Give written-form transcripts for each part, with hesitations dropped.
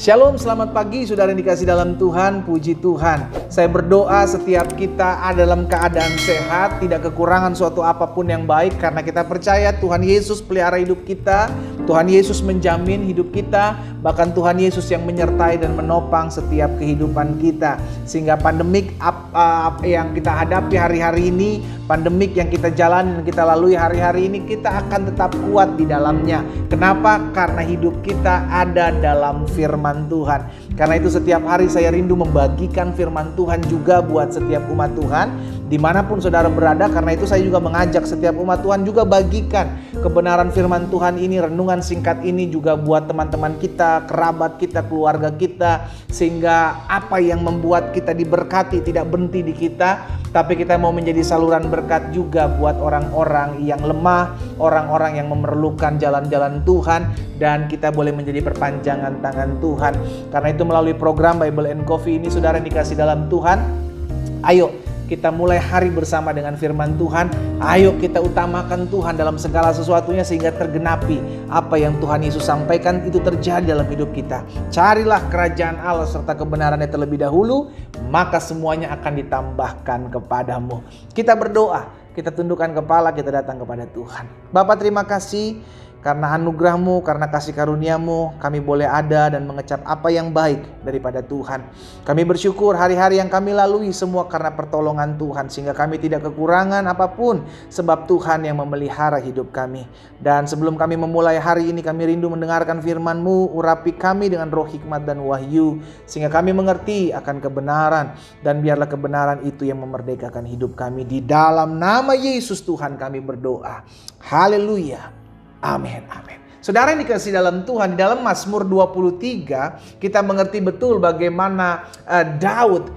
Shalom, selamat pagi saudara yang dikasih dalam Tuhan, puji Tuhan. Saya berdoa setiap kita ada dalam keadaan sehat, tidak kekurangan suatu apapun yang baik, karena kita percaya Tuhan Yesus pelihara hidup kita, Tuhan Yesus menjamin hidup kita, bahkan Tuhan Yesus yang menyertai dan menopang setiap kehidupan kita. Sehingga pandemik yang kita hadapi hari-hari ini, pandemik yang kita jalani dan kita lalui hari-hari ini, kita akan tetap kuat di dalamnya. Kenapa? Karena hidup kita ada dalam firman Tuhan. Karena itu setiap hari saya rindu membagikan firman Tuhan juga buat setiap umat Tuhan, dimanapun saudara berada. Karena itu saya juga mengajak setiap umat Tuhan juga bagikan kebenaran firman Tuhan ini, renungan singkat ini juga buat teman-teman kita, kerabat kita, keluarga kita. Sehingga apa yang membuat kita diberkati tidak berhenti di kita, tapi kita mau menjadi saluran berkat juga buat orang-orang yang lemah, orang-orang yang memerlukan jalan-jalan Tuhan, dan kita boleh menjadi perpanjangan tangan Tuhan. Karena itu melalui program Bible and Coffee ini, saudara yang dikasih dalam Tuhan, ayo kita mulai hari bersama dengan firman Tuhan. Ayo kita utamakan Tuhan dalam segala sesuatunya, sehingga tergenapi apa yang Tuhan Yesus sampaikan itu terjadi dalam hidup kita. Carilah kerajaan Allah serta kebenarannya terlebih dahulu, maka semuanya akan ditambahkan kepadamu. Kita berdoa, kita tundukkan kepala, kita datang kepada Tuhan. Bapa, terima kasih karena anugerah-Mu, karena kasih karunia-Mu, kami boleh ada dan mengecap apa yang baik daripada Tuhan. Kami bersyukur hari-hari yang kami lalui semua karena pertolongan Tuhan, sehingga kami tidak kekurangan apapun, sebab Tuhan yang memelihara hidup kami. Dan sebelum kami memulai hari ini, kami rindu mendengarkan firman-Mu. Urapi kami dengan roh hikmat dan wahyu, sehingga kami mengerti akan kebenaran, dan biarlah kebenaran itu yang memerdekakan hidup kami. Di dalam nama Yesus Tuhan kami berdoa. Haleluya. Amin, amin. Saudara yang dikasih dalam Tuhan, di dalam Mazmur 23 kita mengerti betul bagaimana Daud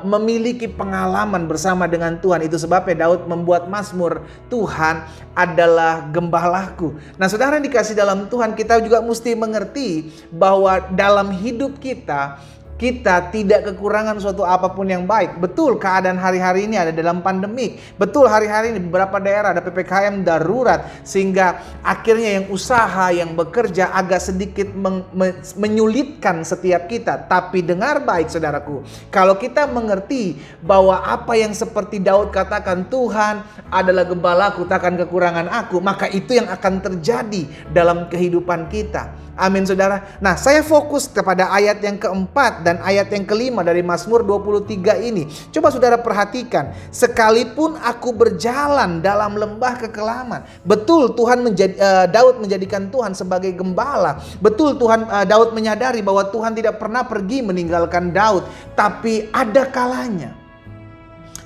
memiliki pengalaman bersama dengan Tuhan. Itu sebabnya Daud membuat Mazmur, Tuhan adalah gembalaku. Nah, saudara yang dikasih dalam Tuhan, kita juga mesti mengerti bahwa dalam hidup kita tidak kekurangan suatu apapun yang baik. Betul keadaan hari-hari ini ada dalam pandemik. Betul hari-hari ini beberapa daerah ada PPKM darurat, sehingga akhirnya yang usaha, yang bekerja agak sedikit menyulitkan setiap kita. Tapi dengar baik saudaraku, kalau kita mengerti bahwa apa yang seperti Daud katakan, Tuhan adalah gembalaku, takkan kekurangan aku, maka itu yang akan terjadi dalam kehidupan kita. Amin saudara. Nah, saya fokus kepada ayat yang keempat dan ayat yang kelima dari Mazmur 23 ini. Coba saudara perhatikan. Sekalipun aku berjalan dalam lembah kekelaman. Betul Daud menjadikan Tuhan sebagai gembala. Betul Daud menyadari bahwa Tuhan tidak pernah pergi meninggalkan Daud. Tapi ada kalanya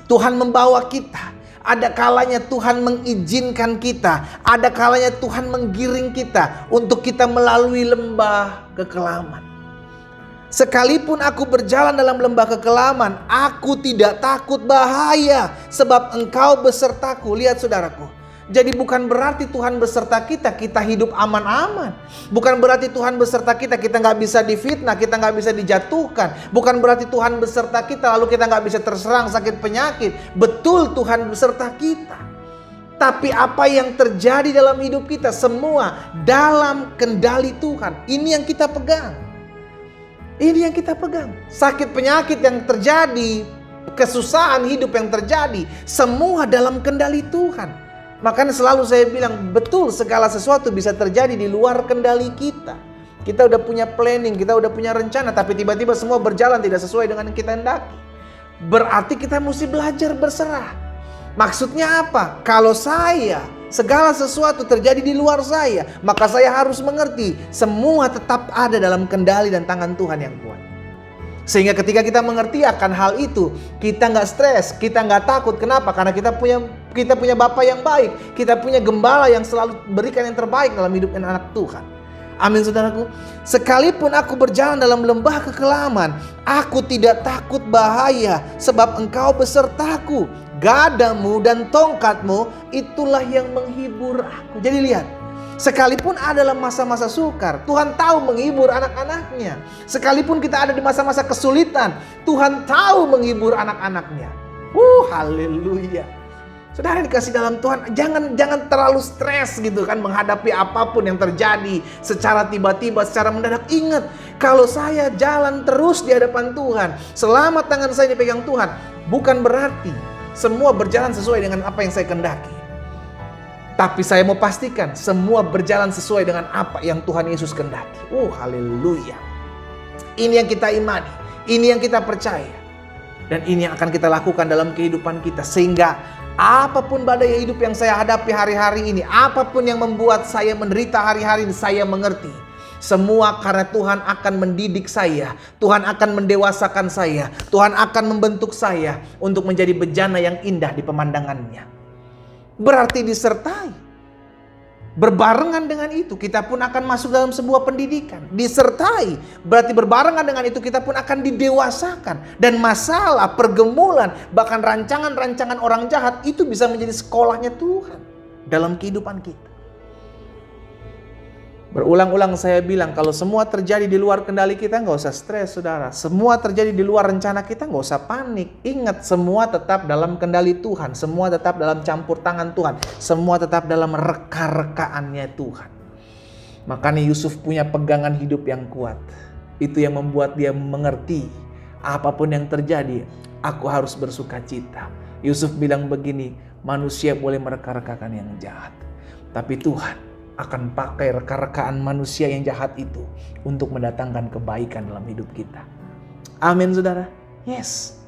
Tuhan membawa kita. Ada kalanya Tuhan mengizinkan kita. Ada kalanya Tuhan menggiring kita untuk kita melalui lembah kekelaman. Sekalipun aku berjalan dalam lembah kekelaman, aku tidak takut bahaya, sebab Engkau besertaku. Lihat saudaraku. Jadi bukan berarti Tuhan beserta kita, kita hidup aman-aman. Bukan berarti Tuhan beserta kita, kita nggak bisa difitnah, kita nggak bisa dijatuhkan. Bukan berarti Tuhan beserta kita, lalu kita nggak bisa terserang sakit penyakit. Betul Tuhan beserta kita. Tapi apa yang terjadi dalam hidup kita, semua dalam kendali Tuhan. Ini yang kita pegang. Ini yang kita pegang. Sakit penyakit yang terjadi, kesusahan hidup yang terjadi, semua dalam kendali Tuhan. Makanya selalu saya bilang, betul segala sesuatu bisa terjadi di luar kendali kita. Kita udah punya planning, kita udah punya rencana, tapi tiba-tiba semua berjalan tidak sesuai dengan yang kita hendaki. Berarti kita mesti belajar berserah. Maksudnya apa? Kalau segala sesuatu terjadi di luar saya, maka saya harus mengerti semua tetap ada dalam kendali dan tangan Tuhan yang kuat. Sehingga ketika kita mengerti akan hal itu, kita nggak stres, kita nggak takut. Kenapa? Karena kita punya Bapa yang baik, kita punya gembala yang selalu berikan yang terbaik dalam hidup anak Tuhan. Amin saudaraku. Sekalipun aku berjalan dalam lembah kekelaman, aku tidak takut bahaya, sebab Engkau besertaku. Gadamu dan tongkatmu itulah yang menghibur aku. Jadi lihat, sekalipun adalah masa-masa sukar, Tuhan tahu menghibur anak-anaknya. Sekalipun kita ada di masa-masa kesulitan, Tuhan tahu menghibur anak-anaknya. Haleluya. Saudara yang dikasih dalam Tuhan, jangan terlalu stres gitu kan menghadapi apapun yang terjadi secara tiba-tiba, secara mendadak. Ingat, kalau saya jalan terus di hadapan Tuhan, selama tangan saya dipegang Tuhan, bukan berarti semua berjalan sesuai dengan apa yang saya kehendaki. Tapi saya mau pastikan semua berjalan sesuai dengan apa yang Tuhan Yesus kehendaki. Oh, haleluya. Ini yang kita imani, ini yang kita percaya. Dan ini yang akan kita lakukan dalam kehidupan kita. Sehingga apapun badai hidup yang saya hadapi hari-hari ini, apapun yang membuat saya menderita hari-hari ini, saya mengerti. Semua karena Tuhan akan mendidik saya, Tuhan akan mendewasakan saya, Tuhan akan membentuk saya untuk menjadi bejana yang indah di pemandangannya. Berarti disertai. Berbarengan dengan itu kita pun akan masuk dalam sebuah pendidikan. Disertai berarti berbarengan dengan itu kita pun akan didewasakan. Dan masalah, pergumulan, bahkan rancangan-rancangan orang jahat itu bisa menjadi sekolahnya Tuhan dalam kehidupan kita. Berulang-ulang saya bilang, kalau semua terjadi di luar kendali kita, nggak usah stres, saudara. Semua terjadi di luar rencana kita, nggak usah panik. Ingat, semua tetap dalam kendali Tuhan. Semua tetap dalam campur tangan Tuhan. Semua tetap dalam reka-rekaannya Tuhan. Makanya Yusuf punya pegangan hidup yang kuat. Itu yang membuat dia mengerti, apapun yang terjadi, aku harus bersuka cita. Yusuf bilang begini, manusia boleh mereka-rekakan yang jahat, tapi Tuhan akan pakai reka-rekaan manusia yang jahat itu untuk mendatangkan kebaikan dalam hidup kita. Amin, saudara. Yes.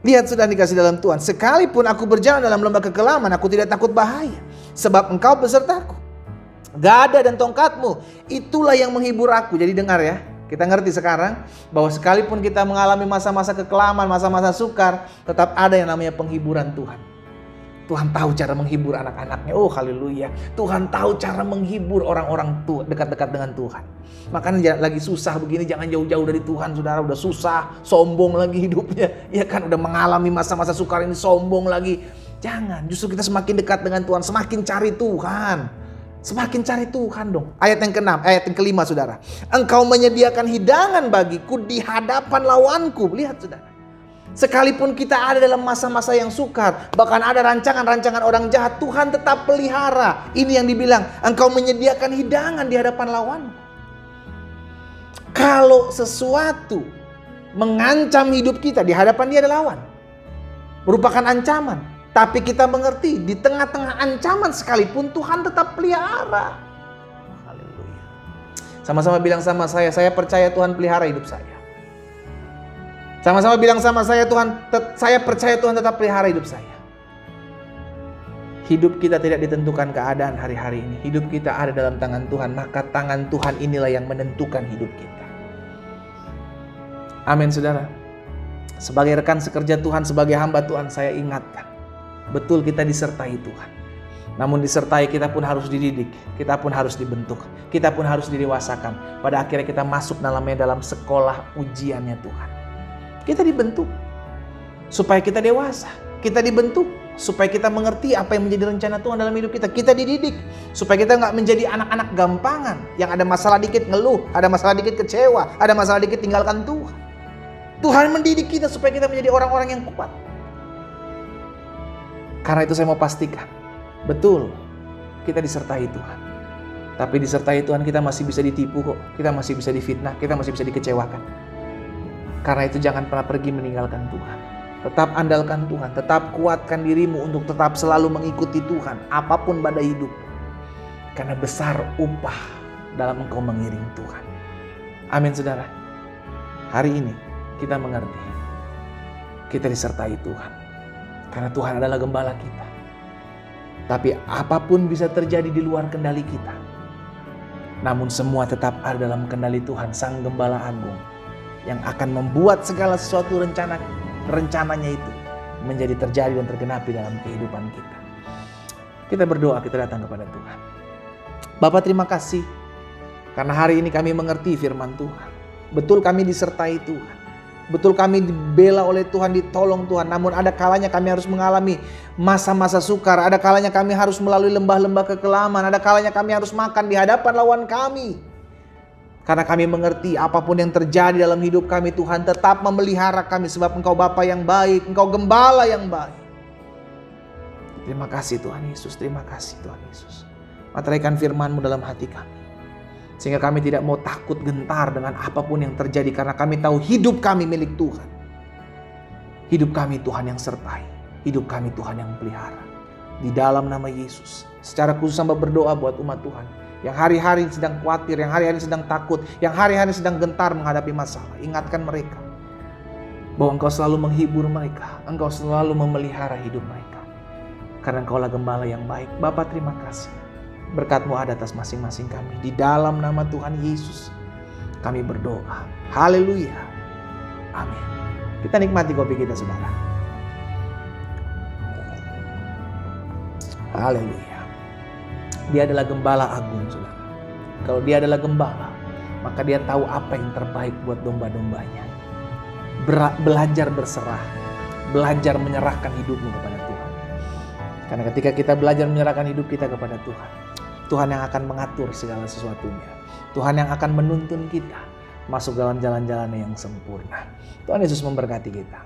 Lihat, saudara dikasih dalam Tuhan. Sekalipun aku berjalan dalam lembah kekelaman, aku tidak takut bahaya, sebab Engkau besertaku. Gada dan tongkatmu, itulah yang menghibur aku. Jadi dengar ya, kita ngerti sekarang bahwa sekalipun kita mengalami masa-masa kekelaman, masa-masa sukar, tetap ada yang namanya penghiburan Tuhan. Tuhan tahu cara menghibur anak-anaknya. Oh, haleluya. Tuhan tahu cara menghibur orang-orang dekat-dekat dengan Tuhan. Makanya lagi susah begini, jangan jauh-jauh dari Tuhan, saudara. Udah susah, sombong lagi hidupnya. Ya kan, udah mengalami masa-masa sukar ini, sombong lagi. Jangan, justru kita semakin dekat dengan Tuhan, semakin cari Tuhan. Semakin cari Tuhan dong. Ayat yang ke-6, ayat yang ke-5, saudara. Engkau menyediakan hidangan bagiku di hadapan lawanku. Lihat, saudara. Sekalipun kita ada dalam masa-masa yang sukar, bahkan ada rancangan-rancangan orang jahat, Tuhan tetap pelihara. Ini yang dibilang, engkau menyediakan hidangan di hadapan lawan. Kalau sesuatu mengancam hidup kita, di hadapan dia ada lawan, merupakan ancaman. Tapi kita mengerti, di tengah-tengah ancaman sekalipun Tuhan tetap pelihara. Haleluya. Sama-sama bilang sama saya percaya Tuhan pelihara hidup saya. Sama-sama bilang sama saya percaya Tuhan tetap pelihara hidup saya. Hidup kita tidak ditentukan keadaan hari-hari ini. Hidup kita ada dalam tangan Tuhan. Maka tangan Tuhan inilah yang menentukan hidup kita. Amin, saudara. Sebagai rekan sekerja Tuhan, sebagai hamba Tuhan, saya ingatkan. Betul kita disertai Tuhan. Namun disertai kita pun harus dididik. Kita pun harus dibentuk. Kita pun harus didewasakan. Pada akhirnya kita masuk dalam sekolah ujiannya Tuhan. Kita dibentuk supaya kita dewasa. Kita dibentuk supaya kita mengerti apa yang menjadi rencana Tuhan dalam hidup kita. Kita dididik supaya kita nggak menjadi anak-anak gampangan yang ada masalah dikit ngeluh, ada masalah dikit kecewa, ada masalah dikit tinggalkan Tuhan. Tuhan mendidik kita supaya kita menjadi orang-orang yang kuat. Karena itu saya mau pastikan, betul kita disertai Tuhan. Tapi disertai Tuhan kita masih bisa ditipu kok. Kita masih bisa difitnah, kita masih bisa dikecewakan. Karena itu jangan pernah pergi meninggalkan Tuhan. Tetap andalkan Tuhan. Tetap kuatkan dirimu untuk tetap selalu mengikuti Tuhan. Apapun badai hidup. Karena besar upah dalam engkau mengiring Tuhan. Amin, saudara. Hari ini kita mengerti. Kita disertai Tuhan. Karena Tuhan adalah gembala kita. Tapi apapun bisa terjadi di luar kendali kita. Namun semua tetap ada dalam kendali Tuhan, Sang Gembala Agung. Yang akan membuat segala sesuatu rencananya itu menjadi terjadi dan tergenapi dalam kehidupan kita. Kita berdoa, kita datang kepada Tuhan. Bapa, terima kasih karena hari ini kami mengerti firman Tuhan. Betul kami disertai Tuhan. Betul kami dibela oleh Tuhan, ditolong Tuhan. Namun ada kalanya kami harus mengalami masa-masa sukar. Ada kalanya kami harus melalui lembah-lembah kekelaman. Ada kalanya kami harus makan di hadapan lawan kami. Karena kami mengerti apapun yang terjadi dalam hidup kami, Tuhan tetap memelihara kami sebab Engkau Bapa yang baik, Engkau Gembala yang baik. Terima kasih Tuhan Yesus, terima kasih Tuhan Yesus. Materaikan firman-Mu dalam hati kami. Sehingga kami tidak mau takut gentar dengan apapun yang terjadi. Karena kami tahu hidup kami milik Tuhan. Hidup kami Tuhan yang sertai. Hidup kami Tuhan yang pelihara. Di dalam nama Yesus. Secara khusus hamba berdoa buat umat Tuhan. Yang hari-hari sedang khawatir, yang hari-hari sedang takut, yang hari-hari sedang gentar menghadapi masalah. Ingatkan mereka bahwa Engkau selalu menghibur mereka. Engkau selalu memelihara hidup mereka. Karena Engkaulah gembala yang baik. Bapa, terima kasih. Berkat-Mu ada atas masing-masing kami. Di dalam nama Tuhan Yesus kami berdoa. Haleluya. Amin. Kita nikmati kopi kita, saudara. Haleluya. Dia adalah gembala agung, saudara. Kalau dia adalah gembala, maka dia tahu apa yang terbaik buat domba-dombanya. Belajar berserah. Belajar menyerahkan hidupmu kepada Tuhan. Karena ketika kita belajar menyerahkan hidup kita kepada Tuhan, Tuhan yang akan mengatur segala sesuatunya. Tuhan yang akan menuntun kita masuk dalam jalan-jalan yang sempurna. Tuhan Yesus memberkati kita.